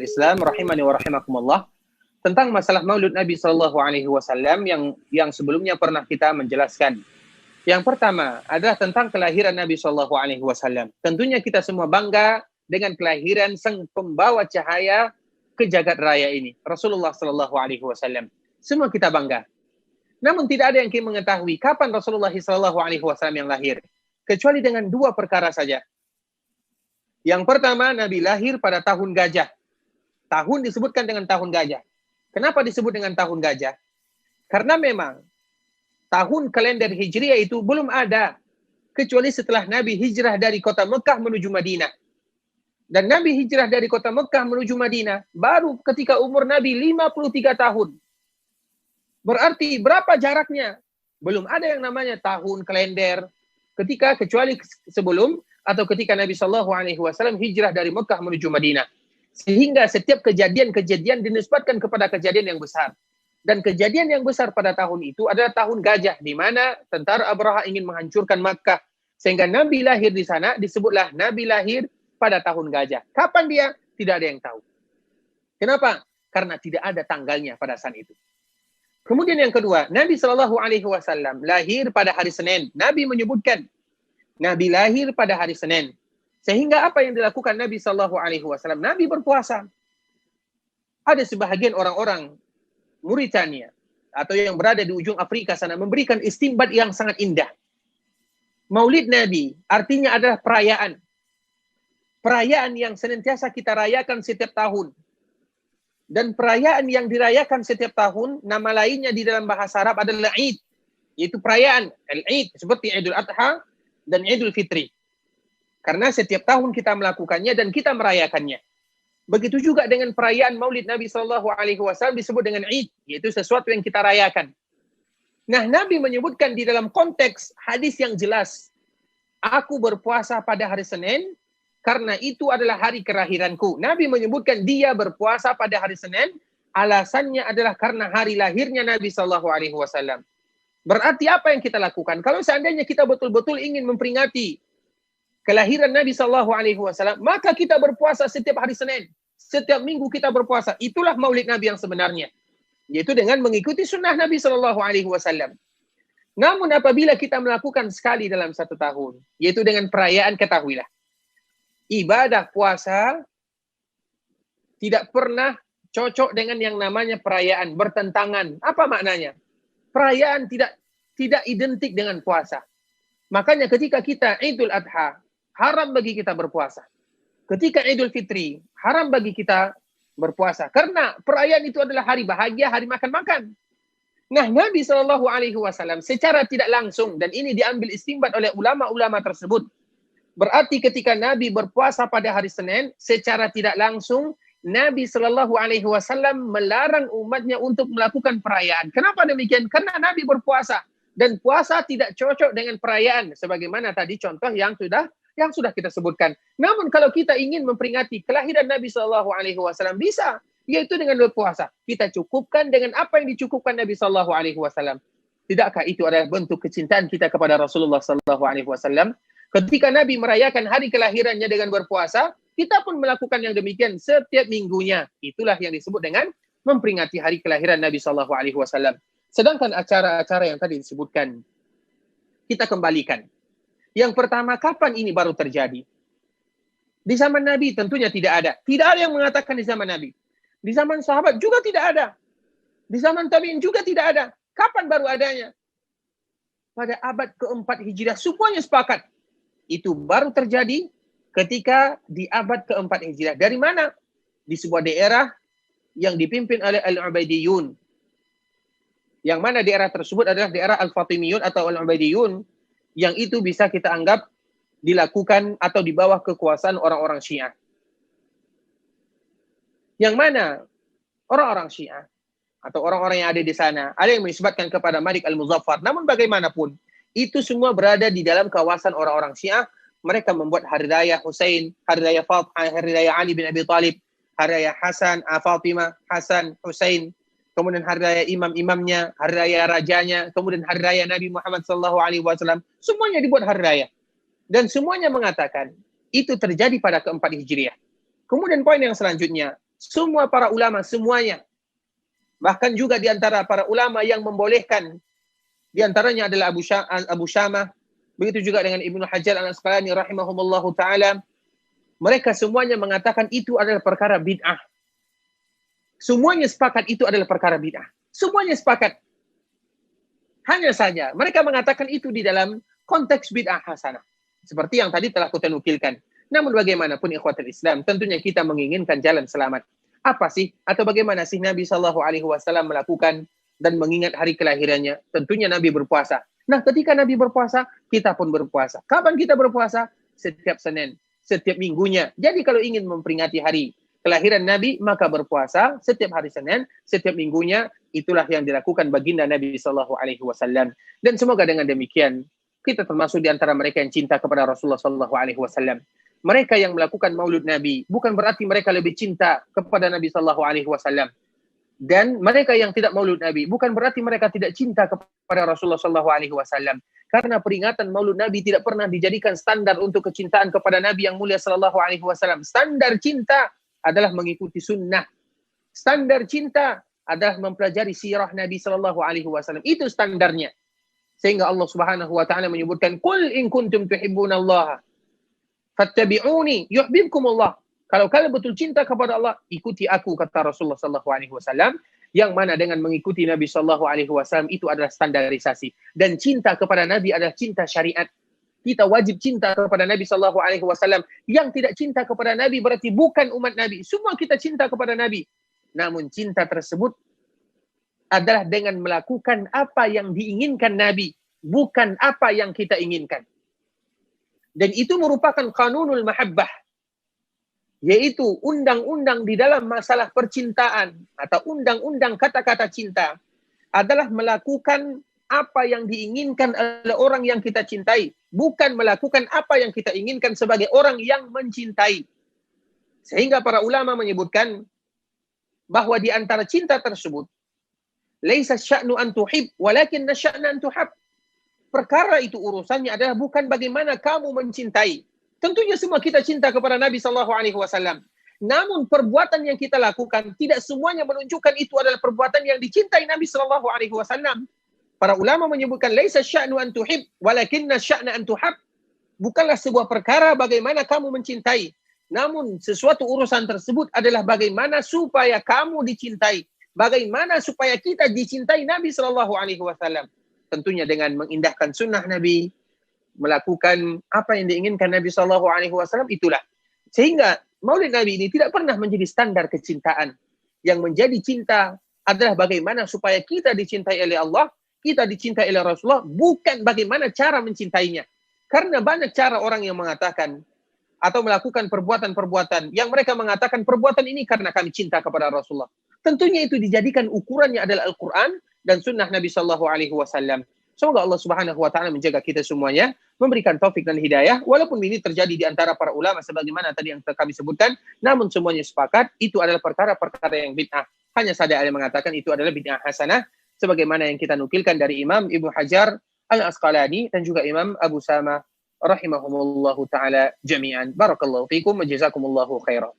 Islam rahimani wa rahimakumullah, tentang masalah Maulid Nabi sallallahu alaihi wasallam yang sebelumnya pernah kita menjelaskan. Yang pertama adalah tentang kelahiran Nabi sallallahu alaihi wasallam. Tentunya kita semua bangga dengan kelahiran sang pembawa cahaya ke jagat raya ini, Rasulullah sallallahu alaihi wasallam. Semua kita bangga. Namun tidak ada yang mengetahui kapan Rasulullah sallallahu alaihi wasallam yang lahir, kecuali dengan dua perkara saja. Yang pertama, Nabi lahir pada tahun gajah. Tahun disebutkan dengan tahun gajah. Kenapa disebut dengan tahun gajah? Karena memang tahun kalender Hijriah itu belum ada kecuali setelah Nabi hijrah dari kota Mekah menuju Madinah. Dan Nabi hijrah dari kota Mekah menuju Madinah baru ketika umur Nabi 53 tahun. Berarti berapa jaraknya? Belum ada yang namanya tahun kalender kecuali sebelum atau ketika Nabi sallallahu alaihi wasallam hijrah dari Mekah menuju Madinah. Sehingga setiap kejadian-kejadian dinisbatkan kepada kejadian yang besar. Dan kejadian yang besar pada tahun itu adalah tahun gajah, di mana tentara Abraha ingin menghancurkan Makkah. Sehingga Nabi lahir di sana, disebutlah Nabi lahir pada tahun gajah. Kapan dia? Tidak ada yang tahu. Kenapa? Karena tidak ada tanggalnya pada saat itu. Kemudian yang kedua, Nabi sallallahu alaihi wasallam lahir pada hari Senin. Nabi menyebutkan, Nabi lahir pada hari Senin. Sehingga apa yang dilakukan Nabi sallallahu alaihi wasallam? Nabi berpuasa. Ada sebahagian orang-orang Mauritania atau yang berada di ujung Afrika sana memberikan istinbat yang sangat indah. Maulid Nabi artinya adalah perayaan. Perayaan yang senantiasa kita rayakan setiap tahun. Dan perayaan yang dirayakan setiap tahun, nama lainnya di dalam bahasa Arab adalah Id. Yaitu perayaan Al-Id seperti Idul Adha dan Idul Fitri. Karena setiap tahun kita melakukannya dan kita merayakannya. Begitu juga dengan perayaan Maulid Nabi sallallahu alaihi wasallam disebut dengan Id, yaitu sesuatu yang kita rayakan. Nah, Nabi menyebutkan di dalam konteks hadis yang jelas, aku berpuasa pada hari Senin karena itu adalah hari kelahiranku. Nabi menyebutkan dia berpuasa pada hari Senin, alasannya adalah karena hari lahirnya Nabi sallallahu alaihi wasallam. Berarti apa yang kita lakukan? Kalau seandainya kita betul-betul ingin memperingati kelahiran Nabi sallallahu alaihi wasallam, maka kita berpuasa setiap hari Senin. Setiap minggu kita berpuasa. Itulah Maulid Nabi yang sebenarnya, yaitu dengan mengikuti sunnah Nabi sallallahu alaihi wasallam. Namun apabila kita melakukan sekali dalam satu tahun, yaitu dengan perayaan, ketahuilah, ibadah puasa tidak pernah cocok dengan yang namanya perayaan, bertentangan. Apa maknanya? Perayaan tidak identik dengan puasa. Makanya ketika kita Idul Adha, haram bagi kita berpuasa. Ketika Idul Fitri, haram bagi kita berpuasa. Karena perayaan itu adalah hari bahagia, hari makan-makan. Nah, Nabi sallallahu alaihi wasallam secara tidak langsung, dan ini diambil istinbat oleh ulama-ulama tersebut. Berarti ketika Nabi berpuasa pada hari Senin, secara tidak langsung, Nabi sallallahu alaihi wasallam melarang umatnya untuk melakukan perayaan. Kenapa demikian? Karena Nabi berpuasa. Dan puasa tidak cocok dengan perayaan. Sebagaimana tadi contoh yang sudah kita sebutkan. Namun kalau kita ingin memperingati kelahiran Nabi sallallahu alaihi wasallam, bisa. Yaitu dengan berpuasa. Kita cukupkan dengan apa yang dicukupkan Nabi sallallahu alaihi wasallam. Tidakkah itu adalah bentuk kecintaan kita kepada Rasulullah sallallahu alaihi wasallam? Ketika Nabi merayakan hari kelahirannya dengan berpuasa, kita pun melakukan yang demikian setiap minggunya. Itulah yang disebut dengan memperingati hari kelahiran Nabi sallallahu alaihi wasallam. Sedangkan acara-acara yang tadi disebutkan, kita kembalikan. Yang pertama, kapan ini baru terjadi? Di zaman Nabi tentunya tidak ada. Tidak ada yang mengatakan di zaman Nabi. Di zaman sahabat juga tidak ada. Di zaman tabi'in juga tidak ada. Kapan baru adanya? Pada abad keempat Hijriah, semuanya sepakat. Itu baru terjadi ketika di abad keempat Hijriah. Dari mana? Di sebuah daerah yang dipimpin oleh Al-Ubaidiyun. Yang mana daerah tersebut adalah daerah Al-Fatimiyun atau Al-Ubaidiyun, yang itu bisa kita anggap dilakukan atau di bawah kekuasaan orang-orang Syiah. Yang mana orang-orang Syiah atau orang-orang yang ada di sana, ada yang menisbatkan kepada Malik Al-Muzaffar. Namun bagaimanapun, itu semua berada di dalam kawasan orang-orang Syiah. Mereka membuat hari raya Husain, hari raya Fatimah, hari raya Ali bin Abi Thalib, hari raya Hasan, Fatimah, Hasan, Husain, kemudian hari raya imam-imamnya, hari raya rajanya, kemudian hari raya Nabi Muhammad SAW, semuanya dibuat hari raya. Dan semuanya mengatakan, itu terjadi pada keempat Hijriah. Kemudian poin yang selanjutnya, Semua para ulama, semuanya. Bahkan juga di antara para ulama yang membolehkan, di antaranya adalah Abu Syamah, begitu juga dengan Ibnu Hajar Al-Asqalani rahimahumullahu ta'ala. Mereka semuanya mengatakan itu adalah perkara bid'ah. Semuanya sepakat itu adalah perkara bid'ah. Semuanya sepakat. Hanya saja mereka mengatakan itu di dalam konteks bid'ah hasanah. Seperti yang tadi telah kita nukilkan. Namun bagaimanapun ikhwatul Islam, tentunya kita menginginkan jalan selamat. Apa sih atau bagaimana sih Nabi SAW melakukan dan mengingat hari kelahirannya? Tentunya Nabi berpuasa. Nah, ketika Nabi berpuasa, kita pun berpuasa. Kapan kita berpuasa? Setiap Senin, setiap minggunya. Jadi kalau ingin memperingati hari kelahiran Nabi, maka berpuasa setiap hari Senin, setiap minggunya. Itulah yang dilakukan baginda Nabi SAW. Dan semoga dengan demikian kita termasuk di antara mereka yang cinta kepada Rasulullah SAW. Mereka yang melakukan maulud Nabi bukan berarti mereka lebih cinta kepada Nabi SAW. Dan mereka yang tidak maulud Nabi bukan berarti mereka tidak cinta kepada Rasulullah SAW. Karena peringatan maulud Nabi tidak pernah dijadikan standar untuk kecintaan kepada Nabi yang mulia SAW. Standar cinta adalah mengikuti sunnah. Standar cinta adalah mempelajari sirah Nabi SAW. Itu standarnya. Sehingga Allah Subhanahu wa taala menyebutkan, "Qul in kuntum tuhibbunallaha fattabi'uni yuhibbukumullah." Kalau kalian betul cinta kepada Allah, ikuti aku, kata Rasulullah SAW. Yang mana dengan mengikuti Nabi SAW itu adalah standarisasi. Dan cinta kepada Nabi adalah cinta syariat. Kita wajib cinta kepada Nabi SAW. Yang tidak cinta kepada Nabi berarti bukan umat Nabi. Semua kita cinta kepada Nabi. Namun cinta tersebut adalah dengan melakukan apa yang diinginkan Nabi, bukan apa yang kita inginkan. Dan itu merupakan kanunul mahabbah, yaitu undang-undang di dalam masalah percintaan atau undang-undang kata-kata cinta adalah melakukan apa yang diinginkan oleh orang yang kita cintai, bukan melakukan apa yang kita inginkan sebagai orang yang mencintai. Sehingga para ulama menyebutkan bahwa di antara cinta tersebut, laisa sya'nu an tuhib, walakin sya'na an tuhab. Perkara itu urusannya adalah bukan bagaimana kamu mencintai. Tentunya semua kita cinta kepada Nabi SAW. Namun perbuatan yang kita lakukan tidak semuanya menunjukkan itu adalah perbuatan yang dicintai Nabi SAW. Para ulama menyebutkan laisa sya'nu an tuhib, walakin sya'na an tuhab. Bukanlah sebuah perkara bagaimana kamu mencintai. Namun sesuatu urusan tersebut adalah bagaimana supaya kamu dicintai. Bagaimana supaya kita dicintai Nabi SAW. Tentunya dengan mengindahkan sunnah Nabi, melakukan apa yang diinginkan Nabi SAW, itulah. Sehingga maulid Nabi ini tidak pernah menjadi standar kecintaan. Yang menjadi cinta adalah bagaimana supaya kita dicintai oleh Allah, kita dicintai oleh Rasulullah, bukan bagaimana cara mencintainya. Karena banyak cara orang yang mengatakan atau melakukan perbuatan-perbuatan yang mereka mengatakan perbuatan ini karena kami cinta kepada Rasulullah. Tentunya itu dijadikan ukurannya adalah Al-Quran dan sunnah Nabi SAW. Semoga Allah Subhanahu wa taala menjaga kita semuanya, memberikan taufik dan hidayah, walaupun ini terjadi di antara para ulama sebagaimana tadi yang kami sebutkan, namun semuanya sepakat itu adalah perkara-perkara yang bid'ah. Hanya saja ada yang mengatakan itu adalah bid'ah hasanah, sebagaimana yang kita nukilkan dari Imam Ibnu Hajar Al-Asqalani dan juga Imam Abu Syamah rahimahumullahu ta'ala jami'an. Barakallahu fikum wa jazakumullahu khairan.